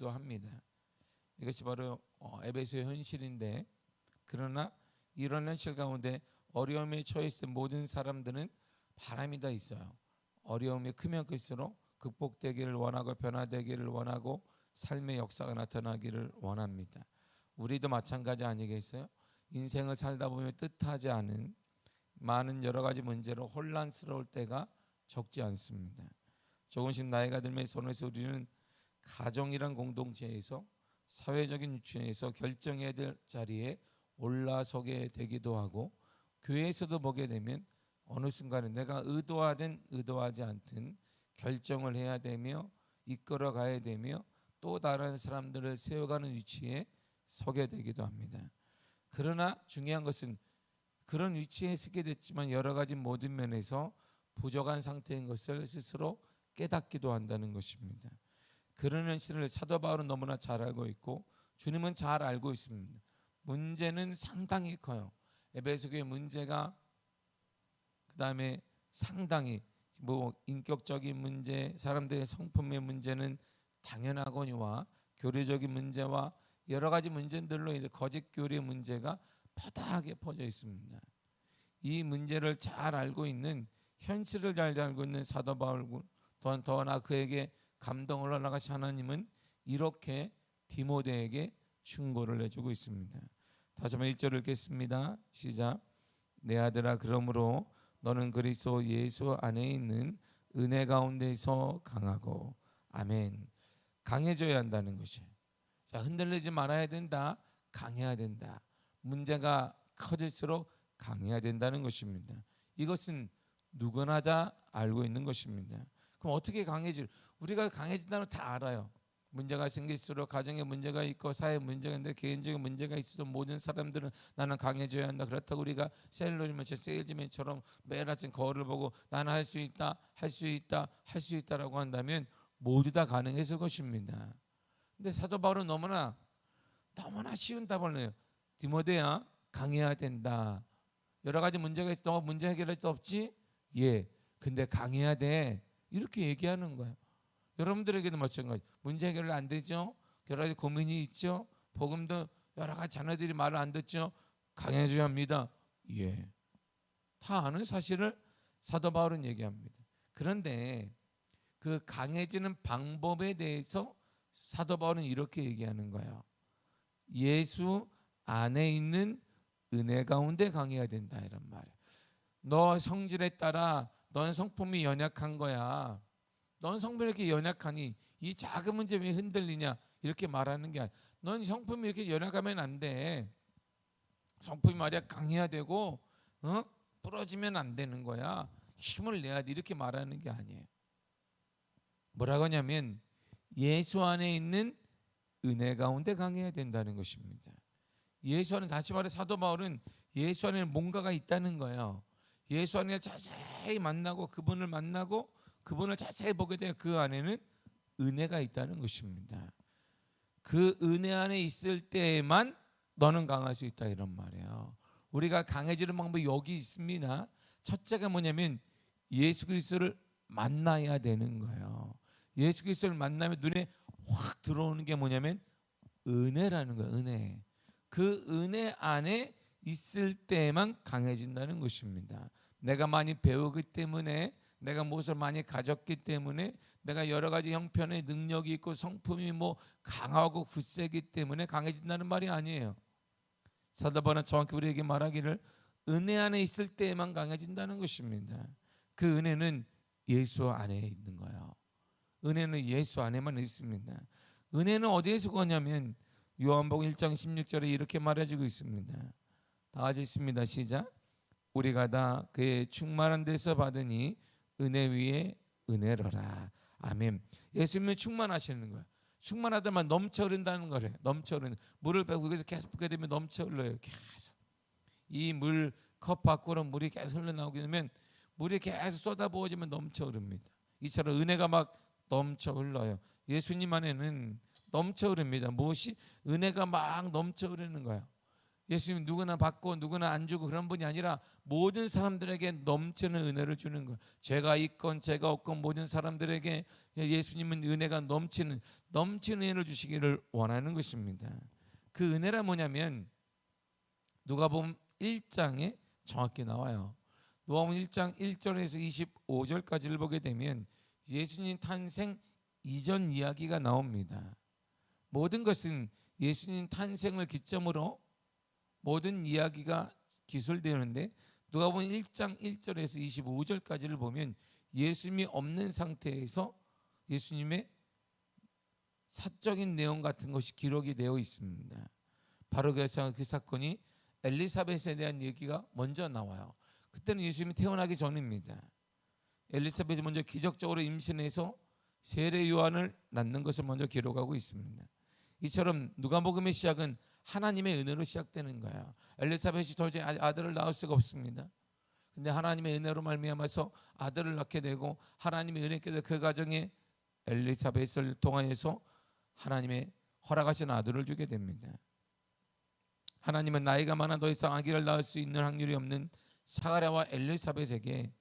되기도 합니다. 이것이 바로 에베소의 현실인데, 그러나 이런 현실 가운데 어려움에 처해 있을 모든 사람들은 바람이 다 있어요. 어려움이 크면 클수록 극복되기를 원하고 변화되기를 원하고 삶의 역사가 나타나기를 원합니다. 우리도 마찬가지 아니겠어요? 인생을 살다 보면 뜻하지 않은 많은 여러 가지 문제로 혼란스러울 때가 적지 않습니다. 조금씩 나이가 들면서 우리는 가정이란 공동체에서 사회적인 위치에서 결정해야 될 자리에 올라서게 되기도 하고, 교회에서도 보게 되면 어느 순간에 내가 의도하든 의도하지 않든 결정을 해야 되며 이끌어 가야 되며 또 다른 사람들을 세워가는 위치에 서게 되기도 합니다. 그러나 중요한 것은 그런 위치에 서게 됐지만 여러 가지 모든 면에서 부족한 상태인 것을 스스로 깨닫기도 한다는 것입니다. 그런 현실을 사도 바울은 너무나 잘 알고 있고 주님은 잘 알고 있습니다. 문제는 상당히 커요. 에베소교의 문제가 그 다음에 상당히 인격적인 문제, 사람들의 성품의 문제는 당연하거니와 교리적인 문제와 여러 가지 문제들로 이제 거짓 교리의 문제가 파다하게 퍼져 있습니다. 이 문제를 잘 알고 있는, 현실을 잘 알고 있는 사도 바울, 더나 그에게 감동을 허락하신 하나님은 이렇게 디모데에게 충고를 해주고 있습니다. 다시 한번 1절 읽겠습니다. 시작. 내 아들아, 그러므로 너는 그리스도 예수 안에 있는 은혜 가운데서 강하고, 아멘. 강해져야 한다는 것이에요. 자, 흔들리지 말아야 된다. 강해야 된다. 문제가 커질수록 강해야 된다는 것입니다. 이것은 누구나 다 알고 있는 것입니다. 그럼 어떻게 강해질? 우리가 강해진다는 다 알아요. 문제가 생길수록 가정에 문제가 있고 사회에 문제가 있는데 개인적인 문제가 있어도 모든 사람들은 나는 강해져야 한다. 그렇다고 우리가 세일즈맨처럼 매일 아침 거울을 보고 나는 할 수 있다, 할 수 있다, 할 수 있다라고 한다면 모두 다 가능했을 것입니다. 근데 사도 바울은 너무나 쉬운 답을 내요. 디모데야, 강해야 된다. 여러 가지 문제가 있어. 너 문제 해결할 수 없지? 예. 근데 강해야 돼. 이렇게 얘기하는 거예요. 여러분들에게도 마찬가지. 문제 해결 안 되죠? 여러 가지 고민이 있죠? 복음도 여러 가지 자녀들이 말을 안 듣죠? 강해져야 합니다. 예. 다 아는 사실을 사도 바울은 얘기합니다. 그런데 그 강해지는 방법에 대해서 사도 바울은 이렇게 얘기하는 거예요. 예수 안에 있는 은혜 가운데 강해야 된다, 이런 말이에요. 너 성질에 따라 넌 성품이 연약한 거야. 넌 성품이 이렇게 연약하니 이 작은 문제 왜 흔들리냐, 이렇게 말하는 게 아니야. 넌 성품이 이렇게 연약하면 안 돼. 성품이 말이야 강해야 되고 부러지면 안 되는 거야. 힘을 내야 돼. 이렇게 말하는 게 아니에요. 뭐라고 하냐면 예수 안에 있는 은혜 가운데 강해야 된다는 것입니다. 예수 안에, 다시 말해 사도 바울은 예수 안에는 뭔가가 있다는 거예요. 예수 안에 자세히 만나고 그분을 만나고 그분을 자세히 보게 되면 그 안에는 은혜가 있다는 것입니다. 그 은혜 안에 있을 때에만 너는 강할 수 있다, 이런 말이에요. 우리가 강해지는 방법이 여기 있습니다. 첫째가 뭐냐면 예수 그리스도를 만나야 되는 거예요. 예수 그리스도를 만나면 눈에 확 들어오는 게 뭐냐면 은혜라는 거예요. 은혜. 그 은혜 안에 있을 때만 강해진다는 것입니다. 내가 많이 배우기 때문에, 내가 무엇을 많이 가졌기 때문에, 내가 여러 가지 형편의 능력이 있고 성품이 강하고 굳세기 때문에 강해진다는 말이 아니에요. 사도 바울은 정확히 우리에게 말하기를 은혜 안에 있을 때만 강해진다는 것입니다. 그 은혜는 예수 안에 있는 거예요. 은혜는 예수 안에만 있습니다. 은혜는 어디에서 오냐면 요한복음 1장 16절에 이렇게 말해주고 있습니다. 다 같이 있습니다. 시작. 우리가 다 그의 충만한 데서 받으니 은혜 위에 은혜로라. 아멘. 예수님은 충만하시는 거예요. 충만하다만 넘쳐 흐른다는 거래요. 넘쳐 흐르는 물을 계속 붓게 되면 넘쳐 흘러요. 계속 이 물 컵 밖으로 물이 계속 흘러나오게 되면 물이 계속 쏟아부어지면 넘쳐 흐릅니다. 이처럼 은혜가 막 넘쳐 흘러요. 예수님 안에는 넘쳐 흐릅니다. 무엇이? 은혜가 막 넘쳐 흐르는 거예요. 예수님 누구나 받고 누구나 안 주고 그런 분이 아니라 모든 사람들에게 넘치는 은혜를 주는 거예요. 죄가 있건 죄가 없건 모든 사람들에게 예수님은 은혜가 넘치는 은혜를 주시기를 원하는 것입니다. 그 은혜란 뭐냐면 누가복음 1장에 정확히 나와요. 누가복음 1장 1절에서 25절까지를 보게 되면 예수님 탄생 이전 이야기가 나옵니다. 모든 것은 예수님 탄생을 기점으로 모든 이야기가 기술되는데 누가복음 1장 1절에서 25절까지를 보면 예수님이 없는 상태에서 예수님의 사적인 내용 같은 것이 기록이 되어 있습니다. 바로 그 사건이 엘리사벳에 대한 얘기가 먼저 나와요. 그때는 예수님이 태어나기 전입니다. 엘리사벳이 먼저 기적적으로 임신해서 세례 요한을 낳는 것을 먼저 기록하고 있습니다. 이처럼 누가복음의 시작은 하나님의 은혜로 시작되는 거예요. 엘리사벳이 도저히 아들을 낳을 수가 없습니다. 근데 하나님의 은혜로 말미암아서 아들을 낳게 되고 하나님의 은혜께서 그 가정에 엘리사벳을 통하여서 하나님의 허락하신 아들을 주게 됩니다. 하나님은 나이가 많아 더 이상 아기를 낳을 수 있는 확률이 없는 사가랴와 엘리사벳에게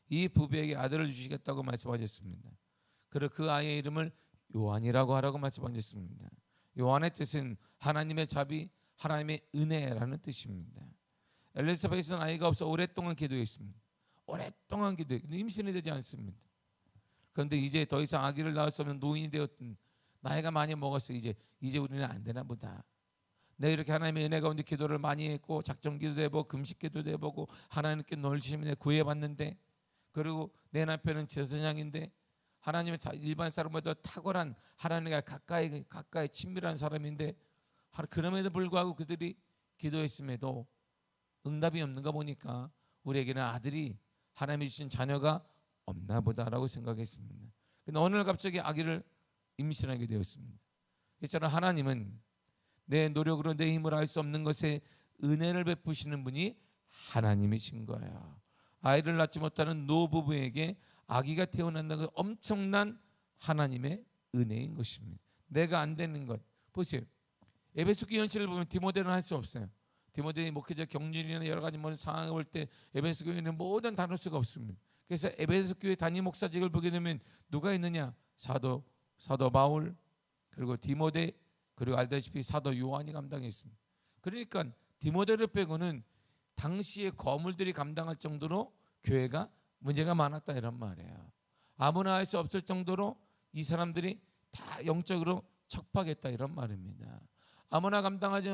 이 부부에게 아들을 주시겠다고 말씀하셨습니다. 그리고 그 아이의 이름을 요한이라고 하라고 말씀하셨습니다. 요한의 뜻은 하나님의 자비, 하나님의 은혜라는 뜻입니다. 엘리사벳은 아이가 없어 오랫동안 기도했습니다. 오랫동안 기도했는데 임신이 되지 않습니다. 그런데 이제 더 이상 아기를 낳을 수 없는 노인이 되었던 나이가 많이 먹었어. 이제 우리는 안 되나 보다. 내가 이렇게 하나님의 은혜 가운데 기도를 많이 했고 작정기도도 해보고 금식기도도 해보고 하나님께 놀시면 구해봤는데 그리고 내 남편은 제사장인데 하나님의 일반 사람보다 탁월한 하나님과 가까이 친밀한 사람인데 그럼에도 불구하고 그들이 기도했음에도 응답이 없는가 보니까 우리에게는 아들이 하나님이 주신 자녀가 없나 보다라고 생각했습니다. 근데 어느 날 갑자기 아기를 임신하게 되었습니다. 이처럼 하나님은 내 노력으로 내 힘으로 할 수 없는 것에 은혜를 베푸시는 분이 하나님이신 거예요. 아이를 낳지 못하는 노부부에게 아기가 태어난다는 건 엄청난 하나님의 은혜인 것입니다. 내가 안 되는 것 보세요. 에베소 교회 현실을 보면 디모데는 할 수 없어요. 디모데의 목회적 경륜이나 여러 가지 모든 상황을 볼 때 에베소 교회는 뭐든 다룰 수가 없습니다. 그래서 에베소 교회 단임 목사직을 보게 되면 누가 있느냐? 사도 바울 그리고 디모데 그리고 알다시피 사도 요한이 감당했습니다. 그러니까 디모데를 빼고는 당시의 거물들이 감당할 정도로 교회가 문제가 많았다 이런 말이에요. 아무나 할 수 없을 정도로 이 사람들이 다 영적으로 척박했다 이런 말입니다. 아무나 감당하지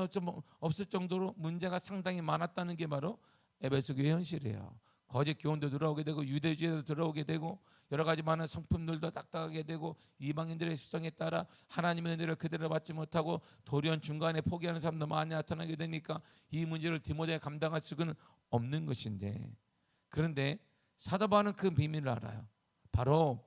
없을 정도로 문제가 상당히 많았다는 게 바로 에베소 교회 현실이에요. 거짓 교훈도 들어오게 되고 유대주의도 들어오게 되고 여러 가지 많은 성품들도 딱딱하게 되고 이방인들의 수성에 따라 하나님의 은혜를 그대로 받지 못하고 돌연 중간에 포기하는 사람도 많이 나타나게 되니까 이 문제를 디모데가 감당할 수는 없는 것인데 그런데 사도 바울은 그 비밀을 알아요. 바로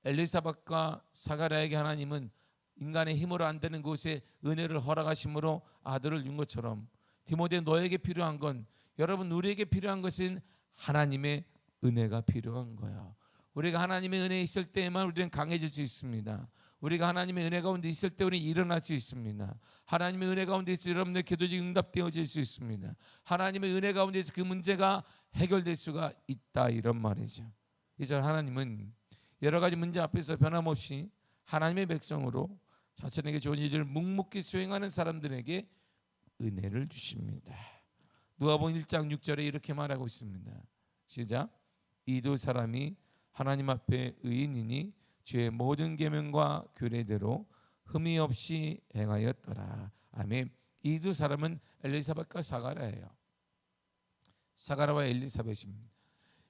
엘리사벳과 사가랴에게 하나님은 인간의 힘으로 안 되는 곳에 은혜를 허락하심으로 아들을 준 것처럼 디모데 너에게 필요한 건 여러분 우리에게 필요한 것은 하나님의 은혜가 필요한 거야. 우리가 하나님의 은혜에 있을 때에만 우리는 강해질 수 있습니다. 우리가 하나님의 은혜 가운데 있을 때 우리는 일어날 수 있습니다. 하나님의 은혜 가운데 있을 때 여러분들 기도지 응답되어질 수 있습니다. 하나님의 은혜 가운데 있을 그 문제가 해결될 수가 있다 이런 말이죠. 이제 하나님은 여러 가지 문제 앞에서 변함없이 하나님의 백성으로 자신에게 좋은 일을 묵묵히 수행하는 사람들에게 은혜를 주십니다. 누가복음 1장 6절에 이렇게 말하고 있습니다. 시작. 이 두 사람이 하나님 앞에 의인이니 주의 모든 계명과 규례대로 흠이 없이 행하였더라. 아멘. 이 두 사람은 엘리사벳과 사가랴예요. 사가랴와 엘리사벳입니다.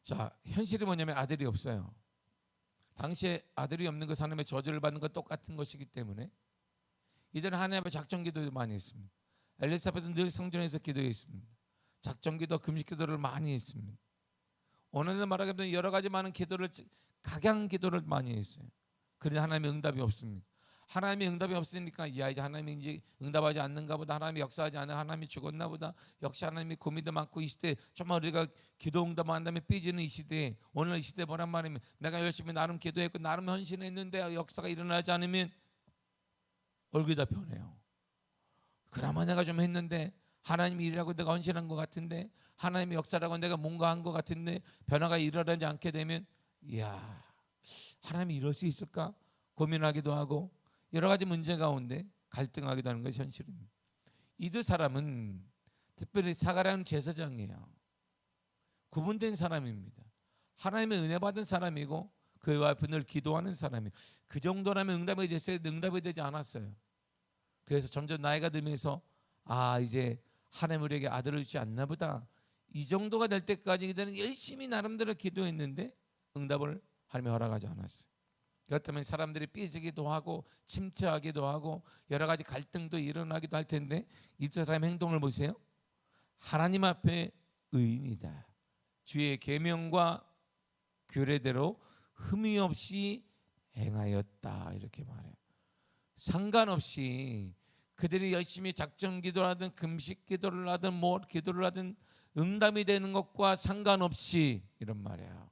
자, 현실이 뭐냐면 아들이 없어요. 당시에 아들이 없는 것 하나님의 저주를 받는 것 똑같은 것이기 때문에 이들은 하나님 앞에 작정기도를 많이 했습니다. 엘리사벳은 늘 성전에서 기도했습니다. 작정기도, 금식기도를 많이 했습니다. 오늘날 말하자면 여러 가지 많은 기도를 각양기도를 많이 했어요. 그런데 하나님의 응답이 없습니다. 하나님의 응답이 없으니까 야 이제 하나님이 이제 응답하지 않는가 보다, 하나님이 역사하지 않아, 하나님이 죽었나 보다, 역시 하나님이 고민도 많고 이 시대 정말 우리가 기도 응답한 다음에 삐지는 이 시대에 오늘 이 시대 뭐란 말이면 내가 열심히 나름 기도했고 나름 헌신했는데 역사가 일어나지 않으면 얼굴이 다 변해요. 그나마 내가 좀 했는데 하나님이 일하고 내가 헌신한 것 같은데, 하나님의 역사라고 내가 뭔가 한 것 같은데 변화가 일어나지 않게 되면, 이야, 하나님이 이럴 수 있을까 고민하기도 하고 여러 가지 문제 가운데 갈등하기도 하는 것이 현실입니다. 이 두 사람은 특별히 사가랴는 제사장이에요. 구분된 사람입니다. 하나님의 은혜 받은 사람이고 그와 앞에 늘 기도하는 사람이에요. 그 정도라면 응답이 됐어야 응답이 되지 않았어요. 그래서 점점 나이가 들면서 이제 하나님 우리에게 아들을 주지 않나 보다, 이 정도가 될 때까지 그들은 열심히 나름대로 기도했는데 응답을 하나님이 허락하지 않았어요. 그렇다면 사람들이 삐지기도 하고 침체하기도 하고 여러 가지 갈등도 일어나기도 할 텐데, 이 두 사람의 행동을 보세요. 하나님 앞에 의인이다, 주의 계명과 규례대로 흠이 없이 행하였다, 이렇게 말해요. 상관없이 그들이 열심히 작정 기도를 하든 금식 기도를 하든 뭐 기도를 하든 응답이 되는 것과 상관없이, 이런 말이에요.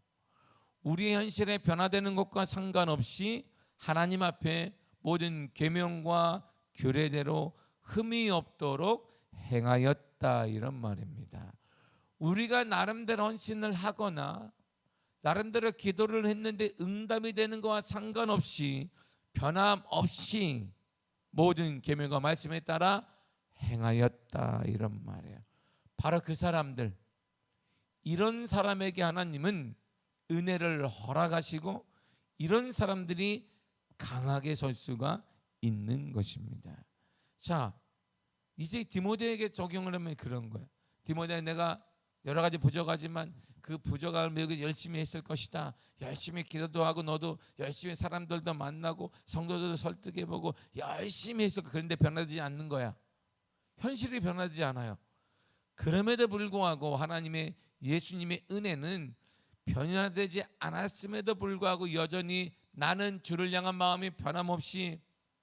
우리의 현실에 변화되는 것과 상관없이 하나님 앞에 모든 계명과 규례대로 흠이 없도록 행하였다, 이런 말입니다. 우리가 나름대로 헌신을 하거나 나름대로 기도를 했는데 응답이 되는 것과 상관없이 변함없이 모든 계명과 말씀에 따라 행하였다, 이런 말이에요. 바로 그 사람들, 이런 사람에게 하나님은 은혜를 허락하시고 이런 사람들이 강하게 설 수가 있는 것입니다. 자, 이제 디모데에게 적용을 하면 그런 거예요. 디모데, 내가 여러 가지 부족하지만 그 부족함을 메우기 열심히 했을 것이다. 열심히 기도도 하고 너도 열심히 사람들도 만나고 성도들도 설득해보고 열심히 했을 거야. 그런데 변하지 않는 거야. 현실이 변하지 않아요. 그럼에도 불구하고 하나님의 예수님의 은혜는 변화되지 않았음에도 불구하고 여전히 나는 주를 향한 마음이 변함없이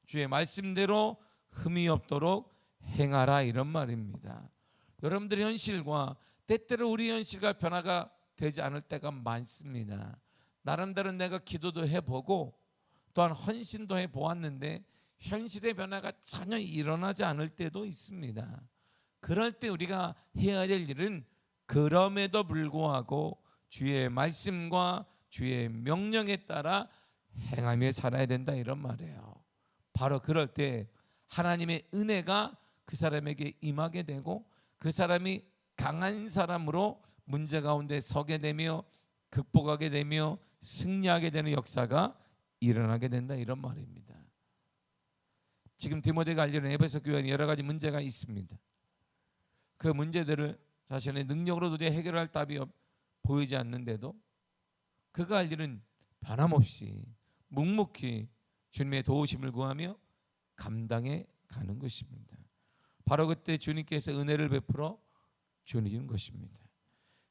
주의 말씀대로 흠이 없도록 행하라, 이런 말입니다. 여러분들의 현실과 때때로 우리 현실과 변화가 되지 않을 때가 많습니다. 나름대로 내가 기도도 해보고 또한 헌신도 해보았는데 현실의 변화가 전혀 일어나지 않을 때도 있습니다. 그럴 때 우리가 해야 될 일은 그럼에도 불구하고 주의 말씀과 주의 명령에 따라 행하며 살아야 된다, 이런 말이에요. 바로 그럴 때 하나님의 은혜가 그 사람에게 임하게 되고 그 사람이 강한 사람으로 문제 가운데 서게 되며 극복하게 되며 승리하게 되는 역사가 일어나게 된다, 이런 말입니다. 지금 디모데가 알려는 에베소 교회에 여러 가지 문제가 있습니다. 그 문제들을 자신의 능력으로 도저히 해결할 답이 보이지 않는데도 그가 할 일은 변함없이 묵묵히 주님의 도우심을 구하며 감당해 가는 것입니다. 바로 그때 주님께서 은혜를 베풀어 주는 것입니다.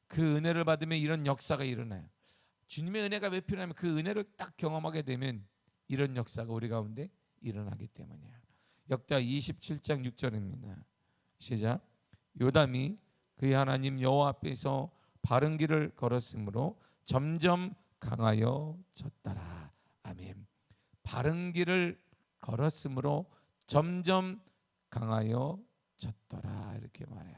그 은혜를 받으면 이런 역사가 일어나요. 주님의 은혜가 왜 필요하면 그 은혜를 딱 경험하게 되면 이런 역사가 우리 가운데 일어나기 때문이에요. 역대하 27장 6절입니다. 시작. 요담이 그의 하나님 여호와 앞에서 바른 길을 걸었으므로 점점 강하여 졌더라. 아멘. 바른 길을 걸었으므로 점점 강하여 졌더라, 이렇게 말해요.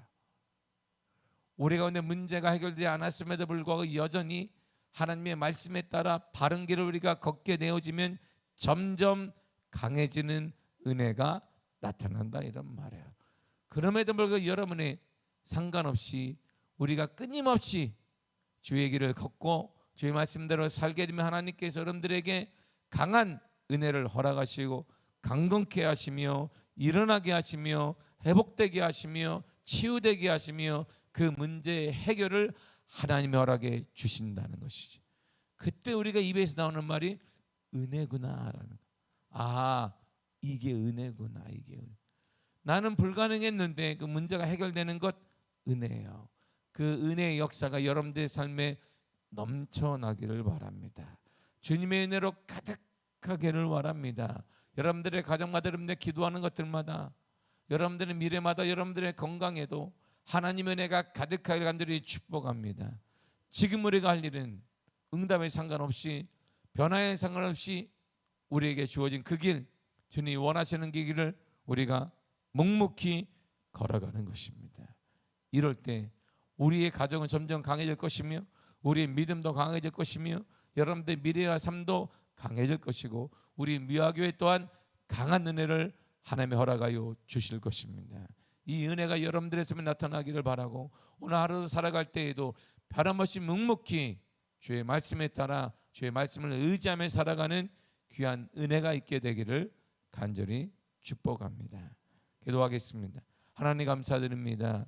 우리 가운데 문제가 해결되지 않았음에도 불구하고 여전히 하나님의 말씀에 따라 바른 길을 우리가 걷게 되어지면 점점 강해지는 은혜가 나타난다, 이런 말이에요. 그럼에도 불구하고 여러분의 상관없이 우리가 끊임없이 주의 길을 걷고 주의 말씀대로 살게 되면 하나님께서 여러분들에게 강한 은혜를 허락하시고 강건케 하시며 일어나게 하시며 회복되게 하시며 치유되게 하시며 그 문제의 해결을 하나님의 허락에 주신다는 것이죠. 그때 우리가 입에서 나오는 말이 은혜구나라는 거. 이게 은혜구나. 이게 은혜. 나는 불가능했는데 그 문제가 해결되는 것 은혜예요. 그 은혜의 역사가 여러분들의 삶에 넘쳐나기를 바랍니다. 주님의 은혜로 가득하기를 바랍니다. 여러분들의 가정마다 여러분들 기도하는 것들마다 여러분들의 미래마다 여러분들의 건강에도 하나님의 은혜가 가득하게 간절히 축복합니다. 지금 우리가 할 일은 응답에 상관없이 변화에 상관없이 우리에게 주어진 그 길, 주님이 원하시는 그 길을 우리가 묵묵히 걸어가는 것입니다. 이럴 때 우리의 가정은 점점 강해질 것이며 우리의 믿음도 강해질 것이며 여러분들의 미래와 삶도 강해질 것이고 우리 미화교회 또한 강한 은혜를 하나님의 허락하여 주실 것입니다. 이 은혜가 여러분들의 삶에 나타나기를 바라고 오늘 하루 살아갈 때에도 변함없이 묵묵히 주의 말씀에 따라 주의 말씀을 의지하며 살아가는 귀한 은혜가 있게 되기를 간절히 축복합니다. 기도하겠습니다. 하나님 감사드립니다.